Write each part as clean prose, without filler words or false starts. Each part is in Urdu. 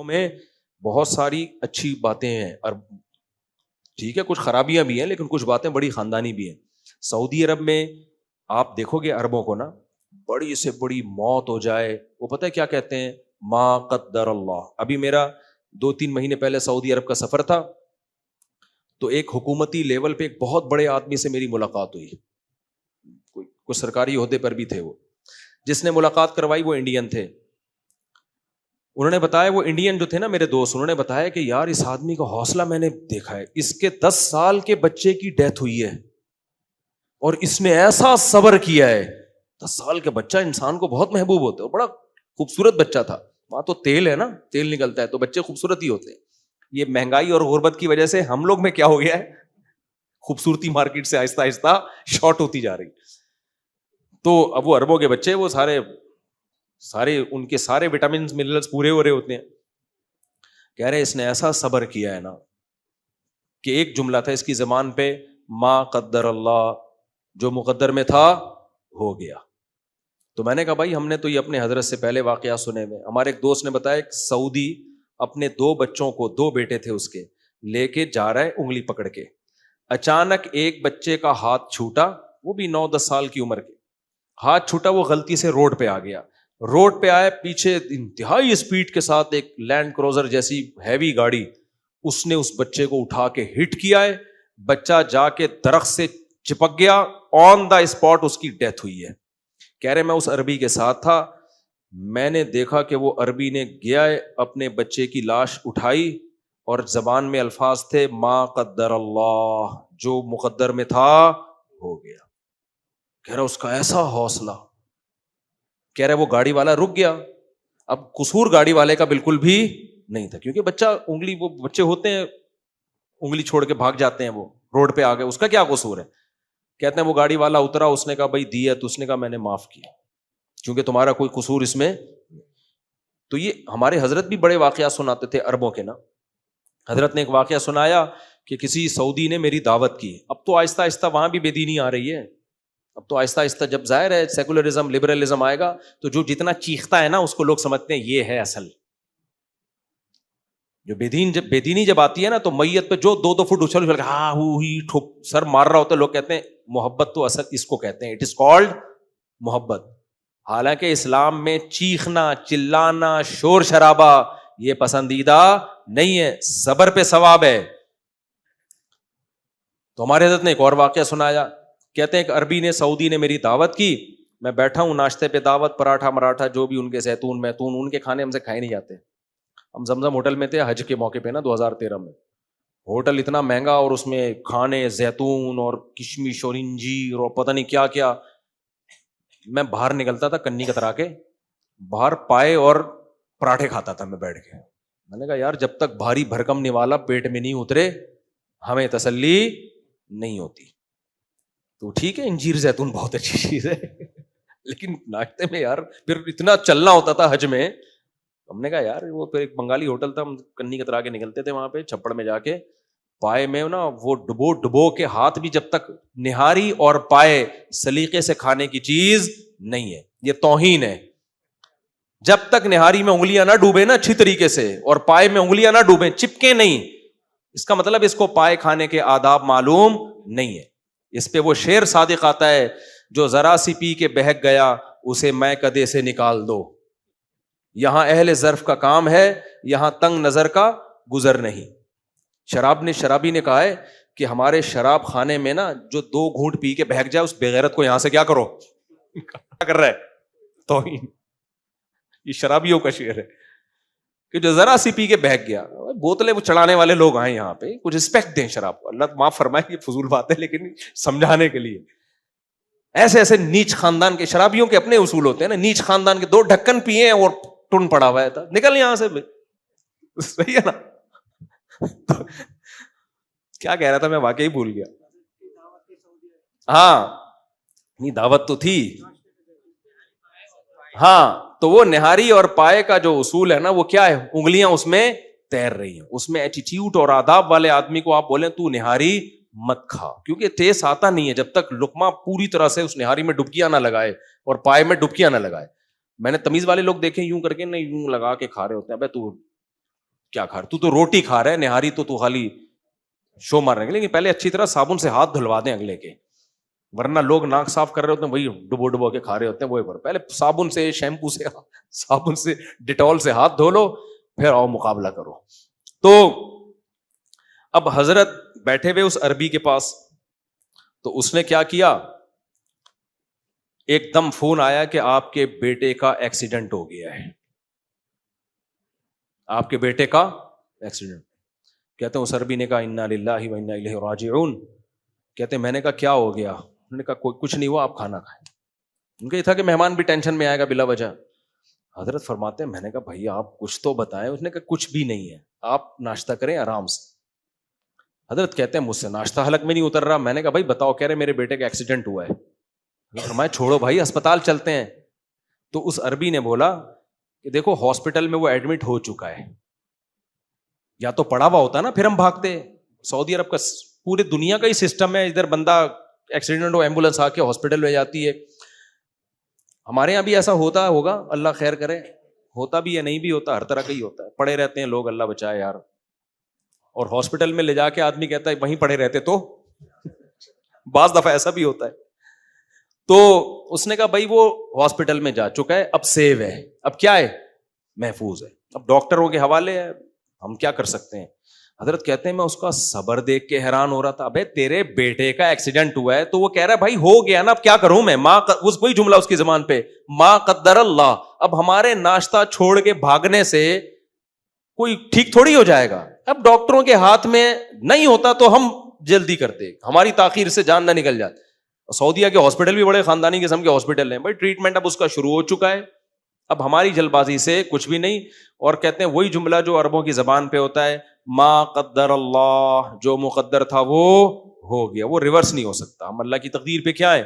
میں بہت ساری اچھی باتیں ہیں اور ٹھیک ہے کچھ خرابیاں بھی ہیں لیکن کچھ باتیں بڑی خاندانی بھی ہیں. سعودی عرب میں آپ دیکھو گے عربوں کو نا بڑی سے بڑی موت ہو جائے وہ پتہ ہے کیا کہتے ہیں؟ ما قدر اللہ. ابھی میرا 2-3 مہینے پہلے سعودی عرب کا سفر تھا تو ایک حکومتی لیول پہ ایک بہت بڑے آدمی سے میری ملاقات ہوئی. کوئی سرکاری عہدے پر بھی تھے. وہ جس نے ملاقات کروائی وہ انڈین تھے. انہوں نے بتایا وہ انڈین جو تھے نا میرے دوست انہوں نے بتایا کہ یار اس آدمی کا حوصلہ میں نے دیکھا ہے. اس کے 10 سال کے بچے کی ڈیتھ ہوئی ہے اور اس نے ایسا صبر کیا ہے. 10 سال کا بچہ انسان کو بہت محبوب ہوتا ہے. بڑا خوبصورت بچہ تھا. وہاں تو تیل ہے نا تیل نکلتا ہے تو بچے خوبصورت ہی ہوتے ہیں. یہ مہنگائی اور غربت کی وجہ سے ہم لوگ میں کیا ہو گیا ہے خوبصورتی مارکیٹ سے آہستہ آہستہ شارٹ ہوتی جا رہی. تو اب وہ عربوں کے بچے وہ سارے ان کے سارے وٹامنز منرلز پورے ہو رہے ہوتے ہیں. کہہ رہے اس نے ایسا صبر کیا ہے نا کہ ایک جملہ تھا اس کی زبان پہ ما قدر اللہ جو مقدر میں تھا ہو گیا. تو میں نے کہا بھائی ہم نے تو یہ اپنے حضرت سے پہلے واقعات سنے ہوئے. ہمارے ایک دوست نے بتایا ایک سعودی اپنے 2 بچوں کو 2 بیٹے تھے اس کے لے کے جا رہا ہے انگلی پکڑ کے. اچانک ایک بچے کا ہاتھ چھوٹا وہ بھی 9-10 سال کی عمر کے. ہاتھ چھوٹا وہ غلطی سے روڈ پہ آ گیا. روڈ پہ آئے پیچھے انتہائی اسپیڈ کے ساتھ ایک لینڈ کروزر جیسی ہیوی گاڑی اس نے اس بچے کو اٹھا کے ہٹ کیا ہے. بچہ جا کے درخت سے چپک گیا. آن دا اسپاٹ اس کی ڈیتھ ہوئی ہے. کہہ رہے میں اس عربی کے ساتھ تھا. میں نے دیکھا کہ وہ عربی نے گیا ہے اپنے بچے کی لاش اٹھائی اور زبان میں الفاظ تھے ما قدر اللہ جو مقدر میں تھا ہو گیا. کہہ رہا اس کا ایسا حوصلہ. کہہ رہے وہ گاڑی والا رک گیا. اب قصور گاڑی والے کا بالکل بھی نہیں تھا کیونکہ بچہ انگلی وہ بچے ہوتے ہیں انگلی چھوڑ کے بھاگ جاتے ہیں. وہ روڈ پہ آ گئے اس کا کیا قصور ہے. کہتے ہیں وہ گاڑی والا اترا اس نے کہا بھائی دی ہے تو اس نے کہا میں نے معاف کیا کیونکہ تمہارا کوئی قصور اس میں. تو یہ ہمارے حضرت بھی بڑے واقعات سناتے تھے عربوں کے نا. حضرت نے ایک واقعہ سنایا کہ کسی سعودی نے میری دعوت کی. اب تو آہستہ آہستہ وہاں بھی بے دینی آ رہی ہے. اب تو آہستہ آہستہ جب ظاہر ہے سیکولرزم لبرلزم آئے گا تو جو جتنا چیختا ہے نا اس کو لوگ سمجھتے ہیں یہ ہے اصل. جو بے دینی جب آتی ہے نا تو میت پہ جو 2-2 فٹ اچھل ہاں ہوئی ٹھوک سر مار رہا ہوتا ہے لوگ کہتے ہیں محبت تو اصل اس کو کہتے ہیں اٹ از کالڈ محبت. حالانکہ اسلام میں چیخنا چلانا شور شرابہ یہ پسندیدہ نہیں ہے. صبر پہ ثواب ہے. تو ہمارے حضرت نے ایک اور واقعہ سنایا. کہتے ہیں کہ عربی نے سعودی نے میری دعوت کی. میں بیٹھا ہوں ناشتے پہ دعوت پراٹھا مراٹھا جو بھی ان کے زیتون میتون ان کے کھانے ہم سے کھائے نہیں جاتے. ہم زمزم ہوٹل میں تھے حج کے موقع پہ نا 2013 میں. ہوٹل اتنا مہنگا اور اس میں کھانے زیتون اور کشمش اور انجیر اور پتہ نہیں کیا کیا. میں باہر نکلتا تھا کنی کترا کے باہر پائے اور پراٹھے کھاتا تھا میں بیٹھ کے. میں نے کہا یار جب تک بھاری بھرکم نوالا پیٹ میں نہیں اترے ہمیں تسلی نہیں ہوتی. تو ٹھیک ہے انجیر زیتون بہت اچھی چیز ہے لیکن ناشتے میں یار پھر اتنا چلنا ہوتا تھا حج میں. ہم نے کہا یار وہ پھر ایک بنگالی ہوٹل تھا ہم کنی کترا کے نکلتے تھے وہاں پہ چھپڑ میں جا کے پائے میں نا وہ ڈبو کے ہاتھ بھی جب تک نہاری اور پائے سلیقے سے کھانے کی چیز نہیں ہے. یہ توہین ہے. جب تک نہاری میں انگلیاں نہ ڈوبے نا اچھی طریقے سے اور پائے میں انگلیاں نہ ڈوبیں چپکے نہیں اس کا مطلب اس کو پائے کھانے کے آداب معلوم نہیں ہے. اس پہ وہ شعر صادق آتا ہے جو ذرا سی پی کے بہک گیا اسے میں کدے سے نکال دو. یہاں اہل ظرف کا کام ہے یہاں تنگ نظر کا گزر نہیں. شرابی نے کہا ہے کہ ہمارے شراب خانے میں نا جو 2 گھونٹ پی کے بہک جائے اس بغیرت کو یہاں سے کیا کرو کیا کر رہا ہے توہین. یہ شرابیوں کا شعر ہے کہ جو ذرا سی پی کے بہک گیا. بوتلیں وہ چڑھانے والے لوگ آئے یہاں پہ کچھ رسپیکٹ دیں شراب کو. اللہ معاف فرمائے یہ فضول بات ہے لیکن سمجھانے کے لیے. ایسے نیچ خاندان کے شرابیوں کے اپنے اصول ہوتے ہیں نا. نیچ خاندان کے 2 ڈھکن پیے اور ٹن پڑا ہوا ہے تھا نکل یہاں سے. صحیح ہے نا. کیا کہہ رہا تھا میں واقعی بھول گیا. ہاں نہیں دعوت تو تھی. ہاں تو وہ نہاری اور پائے کا جو اصول ہے نا وہ کیا ہے انگلیاں اس میں تیر رہی ہیں. اس میں ایٹیٹیوڈ اور آداب والے آدمی کو آپ بولیں تو نہاری مت کھا کیونکہ ٹیسٹ آتا نہیں ہے جب تک لقمہ پوری طرح سے اس نہاری میں ڈبکیاں نہ لگائے اور پائے میں ڈبکیاں نہ لگائے. میں نے تمیز والے لوگ دیکھے یوں کر کے نہیں یوں لگا کے کھا رہے ہوتے ہیں. ابے تو کیا کھا رہا, تو روٹی کھا رہا ہے, نہاری تو خالی شو مار رہے ہیں, لیکن پہلے اچھی طرح صابن سے ہاتھ دھلوا دیں اگلے کے, ورنہ لوگ ناک صاف کر رہے ہوتے ہیں وہی ڈبو کے کھا رہے ہوتے ہیں, وہی پہلے صابن سے, شیمپو سے, صابن سے, ڈیٹول سے ہاتھ دھو لو, پھر آؤ مقابلہ کرو. تو اب حضرت بیٹھے ہوئے اس عربی کے پاس, تو اس نے کیا کیا, ایک دم فون آیا کہ آپ کے بیٹے کا ایکسیڈنٹ ہو گیا ہے, آپ کے بیٹے کا ایکسیڈنٹ. کہتے ہیں اس عربی نے کہا انا للہ و انا الیہ راجعون. کہتے ہیں میں نے کہا کیا ہو گیا, انہوں نے کہا کوئی کچھ نہیں ہوا, آپ کھانا کھائیں. ان کا یہ تھا کہ مہمان بھی ٹینشن میں آئے گا بلا وجہ. حضرت فرماتے ہیں میں نے کہا بھائی آپ کچھ تو بتائیں. اس نے کہا کچھ بھی نہیں ہے, آپ ناشتہ کریں آرام سے. حضرت کہتے ہیں مجھ سے ناشتہ حلق میں نہیں اتر رہا. میں نے کہا بھائی بتاؤ, کہہ رہے میرے بیٹے کا ایکسیڈنٹ ہوا ہے. فرمایا چھوڑو بھائی اسپتال چلتے ہیں. تو اس عربی نے بولا کہ دیکھو ہاسپٹل میں وہ ایڈمٹ ہو چکا ہے, یا تو پڑا ہوا ہوتا نا پھر ہم بھاگتے. سعودی عرب کا پورے دنیا کا ہی سسٹم ہے, ادھر بندہ ایکسیڈنٹ ہو ایمبولینس آ کے ہاسپٹل لے جاتی ہے. ہمارے یہاں بھی ایسا ہوتا ہوگا, اللہ خیر کرے, ہوتا بھی ہے نہیں بھی ہوتا, ہر طرح کا ہی ہوتا ہے. پڑے رہتے ہیں لوگ, اللہ بچائے یار. اور ہاسپٹل میں لے جا کے آدمی کہتا ہے وہیں پڑے رہتے, تو بعض دفعہ ایسا بھی ہوتا ہے. تو اس نے کہا بھائی وہ ہاسپٹل میں جا چکا ہے, اب سیو ہے, اب کیا ہے, محفوظ ہے, اب ڈاکٹروں کے حوالے ہے, ہم کیا کر سکتے ہیں. حضرت کہتے ہیں میں اس کا صبر دیکھ کے حیران ہو رہا تھا. ابے تیرے بیٹے کا ایکسیڈنٹ ہوا ہے تو وہ کہہ رہا ہے بھائی ہو گیا نا, اب کیا کروں میں, وہی جملہ اس کی زبان پہ, ما قدر اللہ. اب ہمارے ناشتہ چھوڑ کے بھاگنے سے کوئی ٹھیک تھوڑی ہو جائے گا. اب ڈاکٹروں کے ہاتھ میں نہیں ہوتا تو ہم جلدی کرتے, ہماری تاخیر سے جان نہ نکل جاتی. سعودیہ کے ہاسپٹل بھی بڑے خاندانی قسم کے ہاسپٹل ہیں بھائی, ٹریٹمنٹ اب اس کا شروع ہو چکا ہے, اب ہماری جلد بازی سے کچھ بھی نہیں. اور کہتے ہیں وہی جملہ جو عربوں کی زبان پہ ہوتا ہے, ما قدر اللہ, جو مقدر تھا وہ ہو گیا, وہ ریورس نہیں ہو سکتا. ہم اللہ کی تقدیر پہ کیا ہے,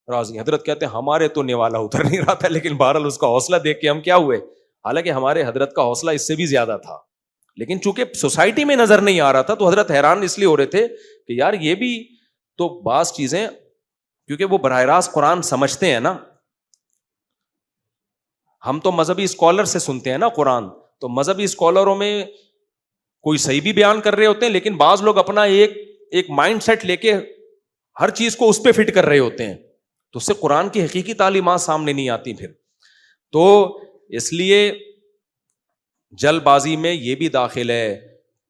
راضی. حضرت کہتے ہیں ہمارے تو نوالا اتر نہیں رہا تھا, لیکن بہرحال اس کا حوصلہ دیکھ کے ہم کیا ہوئے, حالانکہ ہمارے حضرت کا حوصلہ اس سے بھی زیادہ تھا, لیکن چونکہ سوسائٹی میں نظر نہیں آ رہا تھا تو حضرت حیران اس لیے ہو رہے تھے کہ یار یہ بھی تو بعض چیزیں, کیونکہ وہ براہ راست قرآن سمجھتے ہیں نا. ہم تو مذہبی اسکالر سے سنتے ہیں نا قرآن, تو مذہبی اسکالروں میں کوئی صحیح بھی بیان کر رہے ہوتے ہیں, لیکن بعض لوگ اپنا ایک مائنڈ سیٹ لے کے ہر چیز کو اس پہ فٹ کر رہے ہوتے ہیں, تو اس سے قرآن کی حقیقی تعلیمات سامنے نہیں آتی پھر. تو اس لیے جلد بازی میں یہ بھی داخل ہے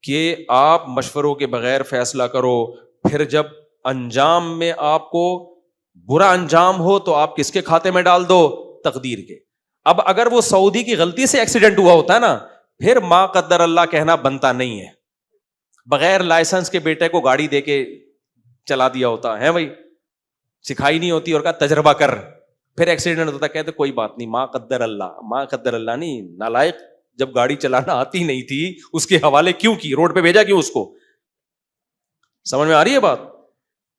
کہ آپ مشوروں کے بغیر فیصلہ کرو, پھر جب انجام میں آپ کو برا انجام ہو تو آپ کس کے کھاتے میں ڈال دو, تقدیر کے. اب اگر وہ سعودی کی غلطی سے ایکسیڈنٹ ہوا ہوتا ہے نا, پھر ما قدر اللہ کہنا بنتا نہیں ہے. بغیر لائسنس کے بیٹے کو گاڑی دے کے چلا دیا ہوتا ہے بھائی, سکھائی نہیں ہوتی, اور کہا تجربہ کر, پھر ایکسیڈنٹ ہوتا, کہتے کوئی بات نہیں, ما قدر اللہ. ما قدر اللہ نہیں, نالائق, جب گاڑی چلانا آتی نہیں تھی اس کے حوالے کیوں کی, روڈ پہ بھیجا کیوں اس کو. سمجھ میں آ رہی ہے بات.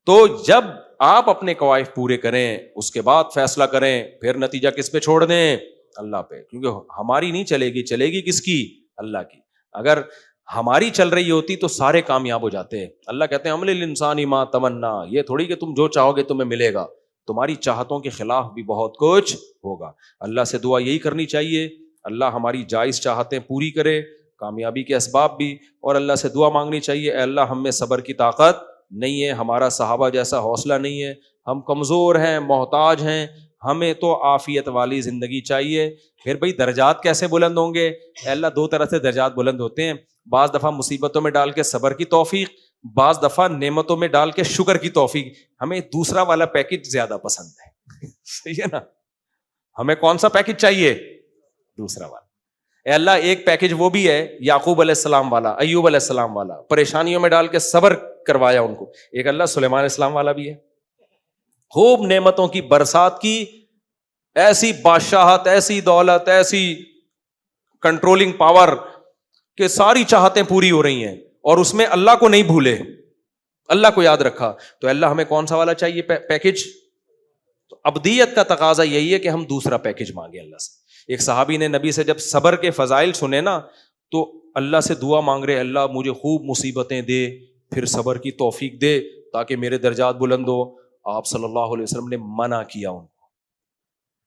تو جب آپ اپنے قواعد پورے کریں اس کے بعد فیصلہ کریں, پھر نتیجہ کس پہ چھوڑ دیں, اللہ پہ. کیونکہ ہماری نہیں چلے گی, چلے گی کس کی, اللہ کی. اگر ہماری چل رہی ہوتی تو سارے کامیاب ہو جاتے ہیں. اللہ کہتے ہیں عمل الانسان ما تمنا, یہ تھوڑی کہ تم جو چاہو گے تمہیں ملے گا, تمہاری چاہتوں کے خلاف بھی بہت کچھ ہوگا. اللہ سے دعا یہی کرنی چاہیے, اللہ ہماری جائز چاہتیں پوری کرے, کامیابی کے اسباب بھی. اور اللہ سے دعا مانگنی چاہیے, اے اللہ ہم میں صبر کی طاقت نہیں ہے, ہمارا صحابہ جیسا حوصلہ نہیں ہے, ہم کمزور ہیں, محتاج ہیں, ہمیں تو عافیت والی زندگی چاہیے. پھر بھائی درجات کیسے بلند ہوں گے, اے اللہ دو طرح سے درجات بلند ہوتے ہیں, بعض دفعہ مصیبتوں میں ڈال کے صبر کی توفیق, بعض دفعہ نعمتوں میں ڈال کے شکر کی توفیق. ہمیں دوسرا والا پیکج زیادہ پسند ہے, صحیح ہے نا. ہمیں کون سا پیکج چاہیے, دوسرا والا. اے اللہ ایک پیکج وہ بھی ہے یعقوب علیہ السلام والا, ایوب علیہ السلام والا, پریشانیوں میں ڈال کے صبر کروایا ان کو. ایک اللہ سلیمان علیہ السلام والا بھی ہے, خوب نعمتوں کی برسات کی, ایسی بادشاہت, ایسی دولت, ایسی کنٹرولنگ پاور کہ ساری چاہتیں پوری ہو رہی ہیں, اور اس میں اللہ کو نہیں بھولے, اللہ کو یاد رکھا. تو اللہ ہمیں کون سا والا چاہیے پیکج. تو ابدیت کا تقاضا یہی ہے کہ ہم دوسرا پیکج مانگے اللہ سے. ایک صحابی نے نبی سے جب صبر کے فضائل سنے نا, تو اللہ سے دعا مانگ رہے, اللہ مجھے خوب مصیبتیں دے, پھر صبر کی توفیق دے تاکہ میرے درجات بلند ہو. آپ صلی اللہ علیہ وسلم نے منع کیا ان کو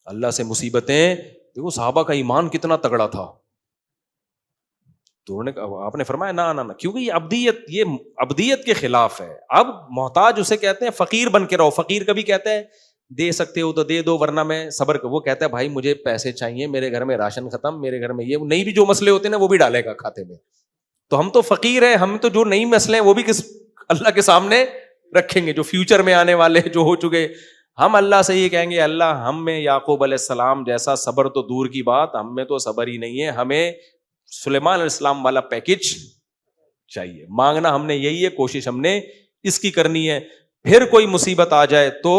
اللہ سے مصیبتیں. دیکھو صحابہ کا ایمان کتنا تگڑا تھا, تو آپ نے فرمایا نا نا نا، کیونکہ یہ ابدیت کے خلاف ہے. اب محتاج اسے کہتے ہیں فقیر بن کے رہو. فقیر کبھی کہتے ہیں دے سکتے ہو تو دے دو ورنہ میں صبر. وہ کہتا ہے بھائی مجھے پیسے چاہیے, میرے گھر میں راشن ختم, میرے گھر میں یہ نہیں, بھی جو مسئلے ہوتے ہیں نا وہ بھی ڈالے گا کھاتے میں. تو ہم تو فقیر ہیں, ہم تو جو نئی مسئلے ہیں وہ بھی کس اللہ کے سامنے رکھیں گے, جو فیوچر میں آنے والے جو ہو چکے. ہم اللہ سے یہ کہیں گے اللہ ہم میں یعقوب علیہ السلام جیسا صبر تو دور کی بات, ہم میں تو صبر ہی نہیں ہے, ہمیں سلیمان علیہ السلام والا پیکج چاہیے. مانگنا ہم نے یہی ہے, کوشش ہم نے اس کی کرنی ہے. پھر کوئی مصیبت آ جائے تو